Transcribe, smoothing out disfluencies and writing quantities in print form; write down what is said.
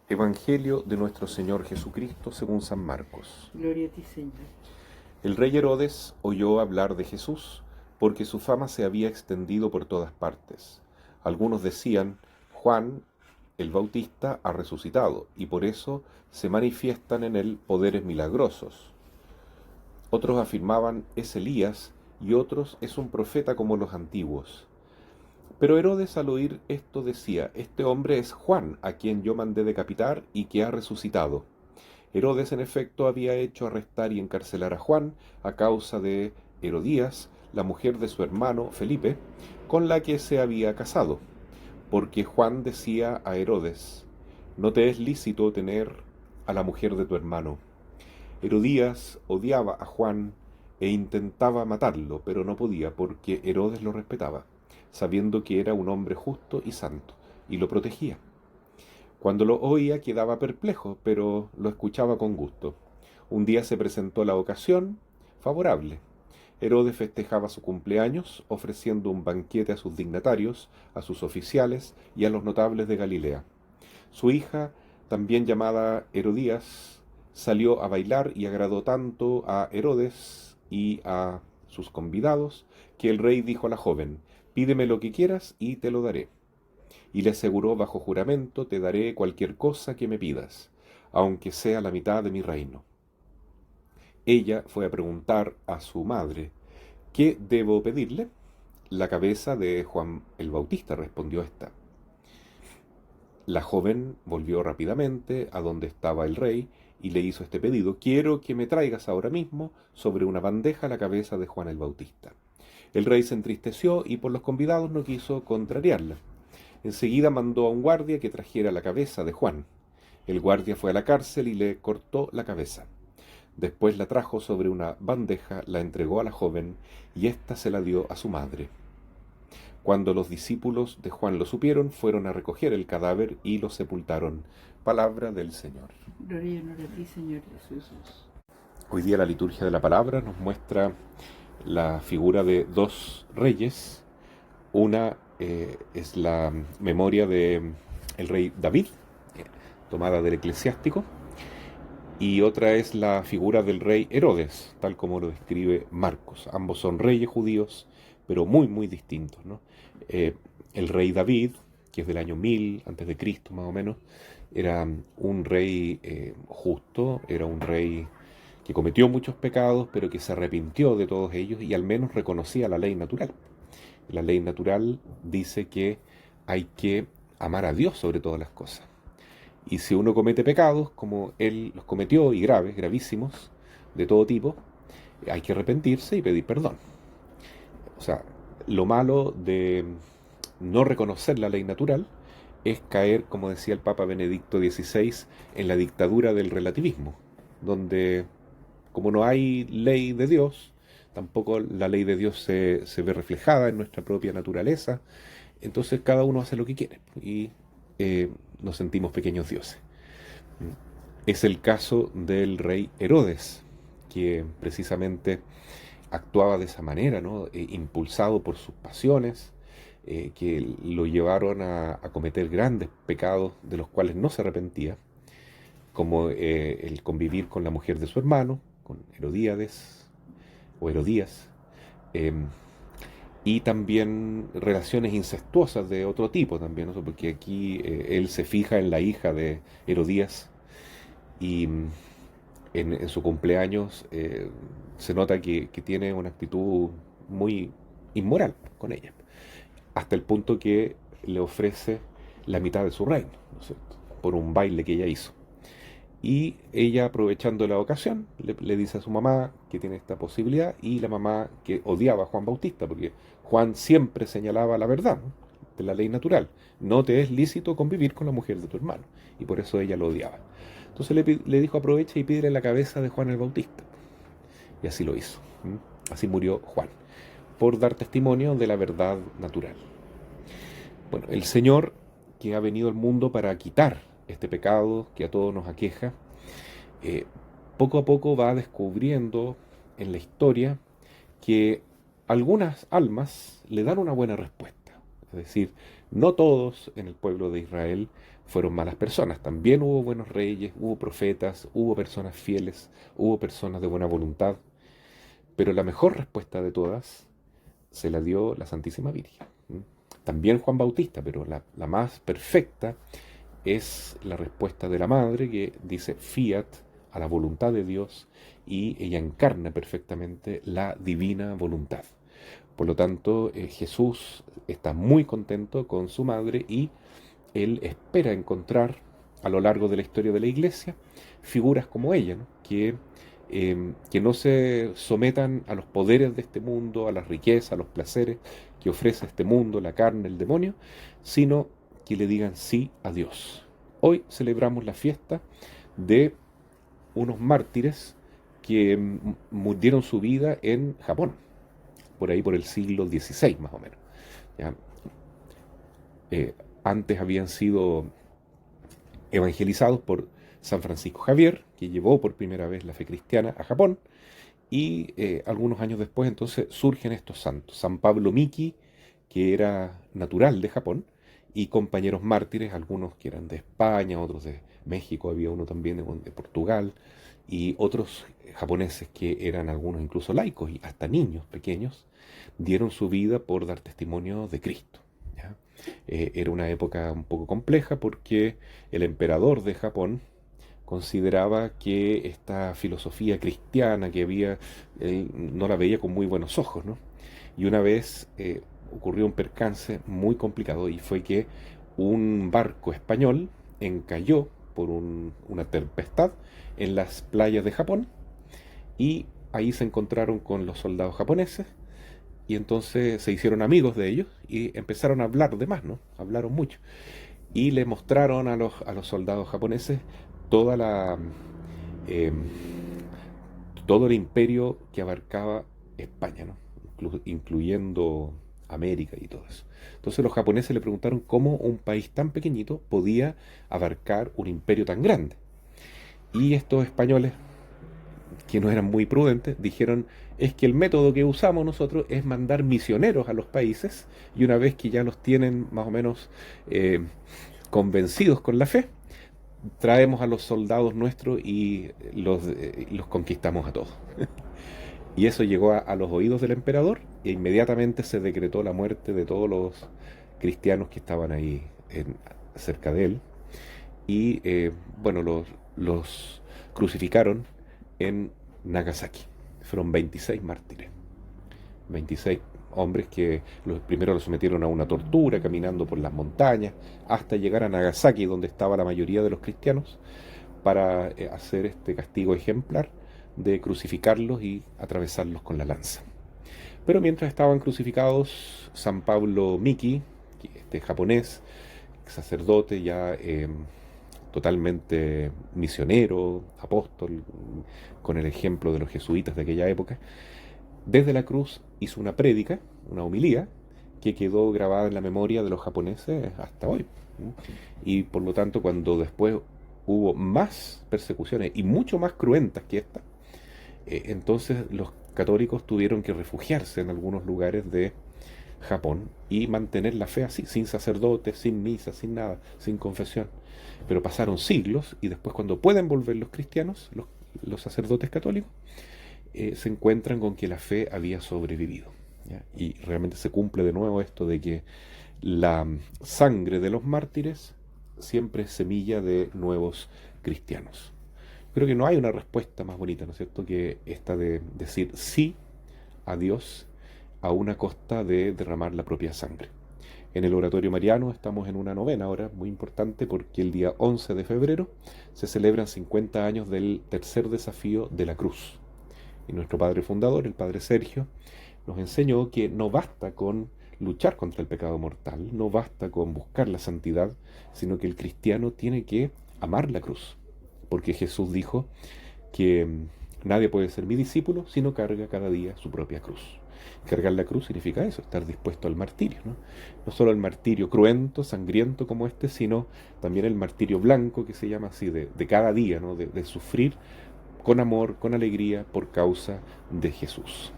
Evangelio de nuestro Señor Jesucristo según San Marcos. Gloria a ti, Señor. El rey Herodes oyó hablar de Jesús, porque su fama se había extendido por todas partes. Algunos decían, Juan el Bautista ha resucitado, y por eso se manifiestan en él poderes milagrosos. Otros afirmaban, es Elías, y otros, es un profeta como los antiguos. Pero Herodes al oír esto decía, este hombre es Juan, a quien yo mandé decapitar y que ha resucitado. Herodes, en efecto, había hecho arrestar y encarcelar a Juan a causa de Herodías, la mujer de su hermano Felipe, con la que se había casado, porque Juan decía a Herodes, no te es lícito tener a la mujer de tu hermano. Herodías odiaba a Juan e intentaba matarlo, pero no podía porque Herodes lo respetaba, sabiendo que era un hombre justo y santo, y lo protegía. Cuando lo oía quedaba perplejo, pero lo escuchaba con gusto. Un día se presentó la ocasión favorable. Herodes festejaba su cumpleaños, ofreciendo un banquete a sus dignatarios, a sus oficiales y a los notables de Galilea. Su hija, también llamada Herodías, salió a bailar y agradó tanto a Herodes y a sus convidados, que el rey dijo a la joven, pídeme lo que quieras y te lo daré. Y le aseguró bajo juramento, te daré cualquier cosa que me pidas, aunque sea la mitad de mi reino. Ella fue a preguntar a su madre, ¿qué debo pedirle? La cabeza de Juan el Bautista, respondió ésta. La joven volvió rápidamente a donde estaba el rey y le hizo este pedido, quiero que me traigas ahora mismo sobre una bandeja la cabeza de Juan el Bautista. El rey se entristeció y por los convidados no quiso contrariarla. Enseguida mandó a un guardia que trajera la cabeza de Juan. El guardia fue a la cárcel y le cortó la cabeza. Después la trajo sobre una bandeja, la entregó a la joven y ésta se la dio a su madre. Cuando los discípulos de Juan lo supieron, fueron a recoger el cadáver y lo sepultaron. Palabra del Señor. Gloria y honor a ti, Señor Jesús. Hoy día la liturgia de la palabra nos muestra la figura de dos reyes. Una es la memoria de el rey David, tomada del eclesiástico, y otra es la figura del rey Herodes, tal como lo describe Marcos. Ambos son reyes judíos, pero muy, muy distintos, ¿no? El rey David, que es del año 1000 antes de Cristo más o menos, era un rey justo, era un rey que cometió muchos pecados, pero que se arrepintió de todos ellos y al menos reconocía la ley natural. La ley natural dice que hay que amar a Dios sobre todas las cosas. Y si uno comete pecados, como él los cometió, y graves, gravísimos, de todo tipo, hay que arrepentirse y pedir perdón. O sea, lo malo de no reconocer la ley natural es caer, como decía el Papa Benedicto XVI, en la dictadura del relativismo, donde como no hay ley de Dios, tampoco la ley de Dios se ve reflejada en nuestra propia naturaleza, entonces cada uno hace lo que quiere y nos sentimos pequeños dioses. Es el caso del rey Herodes, que precisamente actuaba de esa manera, ¿no? Impulsado por sus pasiones, que lo llevaron a cometer grandes pecados de los cuales no se arrepentía, como el convivir con la mujer de su hermano, con Herodíades o Herodías, eh, y también relaciones incestuosas de otro tipo también, ¿no? Porque aquí él se fija en la hija de Herodías y en su cumpleaños se nota que tiene una actitud muy inmoral con ella, hasta el punto que le ofrece la mitad de su reino, ¿no es cierto? Por un baile que ella hizo. Y ella, aprovechando la ocasión, le dice a su mamá que tiene esta posibilidad, y la mamá, que odiaba a Juan Bautista, porque Juan siempre señalaba la verdad, ¿no? De la ley natural. No te es lícito convivir con la mujer de tu hermano. Y por eso ella lo odiaba. Entonces le dijo, aprovecha y pídele la cabeza de Juan el Bautista. Y así lo hizo. Así murió Juan, por dar testimonio de la verdad natural. Bueno, el Señor, que ha venido al mundo para quitar este pecado que a todos nos aqueja, eh, poco a poco va descubriendo en la historia que algunas almas le dan una buena respuesta. Es decir, no todos en el pueblo de Israel fueron malas personas. También hubo buenos reyes, hubo profetas, hubo personas fieles, hubo personas de buena voluntad, pero la mejor respuesta de todas se la dio la Santísima Virgen. También Juan Bautista, pero la más perfecta es la respuesta de la Madre, que dice fiat a la voluntad de Dios, y ella encarna perfectamente la divina voluntad. Por lo tanto, Jesús está muy contento con su madre y él espera encontrar a lo largo de la historia de la Iglesia figuras como ella, ¿no? Que no se sometan a los poderes de este mundo, a las riquezas, a los placeres que ofrece este mundo, la carne, el demonio, sino que le digan sí a Dios. Hoy celebramos la fiesta de unos mártires que dieron su vida en Japón, por ahí por el siglo XVI más o menos. ¿Ya? Antes habían sido evangelizados por San Francisco Javier, que llevó por primera vez la fe cristiana a Japón, y algunos años después entonces surgen estos santos. San Pablo Miki, que era natural de Japón, y compañeros mártires, algunos que eran de España, otros de México, había uno también de Portugal, y otros japoneses que eran algunos incluso laicos, y hasta niños pequeños, dieron su vida por dar testimonio de Cristo. ¿Ya? Era una época un poco compleja porque el emperador de Japón consideraba que esta filosofía cristiana que había, él no la veía con muy buenos ojos, ¿no? Y una vez ocurrió un percance muy complicado, y fue que un barco español encalló por una tempestad en las playas de Japón, y ahí se encontraron con los soldados japoneses, y entonces se hicieron amigos de ellos y empezaron a hablar de más, ¿no? Hablaron mucho. Y le mostraron a los soldados japoneses toda eh, todo el imperio que abarcaba España, ¿no? Incluyendo América y todo eso. Entonces los japoneses le preguntaron cómo un país tan pequeñito podía abarcar un imperio tan grande. Y estos españoles, que no eran muy prudentes, dijeron, es que el método que usamos nosotros es mandar misioneros a los países, y una vez que ya los tienen más o menos convencidos con la fe, traemos a los soldados nuestros y los conquistamos a todos. Y eso llegó a los oídos del emperador, e inmediatamente se decretó la muerte de todos los cristianos que estaban ahí cerca de él. Y bueno, los crucificaron en Nagasaki. Fueron 26 mártires. 26 hombres que primero los sometieron a una tortura caminando por las montañas hasta llegar a Nagasaki, donde estaba la mayoría de los cristianos, para hacer este castigo ejemplar de crucificarlos y atravesarlos con la lanza. Pero mientras estaban crucificados, San Pablo Miki, este japonés, sacerdote ya totalmente misionero, apóstol, con el ejemplo de los jesuitas de aquella época, desde la cruz hizo una prédica, una homilía, que quedó grabada en la memoria de los japoneses hasta hoy. Y por lo tanto, cuando después hubo más persecuciones y mucho más cruentas que esta, entonces los católicos tuvieron que refugiarse en algunos lugares de Japón y mantener la fe así, sin sacerdotes, sin misa, sin nada, sin confesión. Pero pasaron siglos, y después, cuando pueden volver los cristianos, los sacerdotes católicos, se encuentran con que la fe había sobrevivido, ¿ya? Y realmente se cumple de nuevo esto de que la sangre de los mártires siempre es semilla de nuevos cristianos. Creo que no hay una respuesta más bonita, ¿no es cierto?, que esta de decir sí a Dios a una costa de derramar la propia sangre. En el Oratorio Mariano estamos en una novena ahora, muy importante, porque el día 11 de febrero se celebran 50 años del tercer desafío de la cruz. Y nuestro padre fundador, el padre Sergio, nos enseñó que no basta con luchar contra el pecado mortal, no basta con buscar la santidad, sino que el cristiano tiene que amar la cruz. Porque Jesús dijo que nadie puede ser mi discípulo si no carga cada día su propia cruz. Cargar la cruz significa eso, estar dispuesto al martirio, ¿no? No solo el martirio cruento, sangriento como este, sino también el martirio blanco, que se llama así, de cada día, ¿no? De sufrir con amor, con alegría, por causa de Jesús.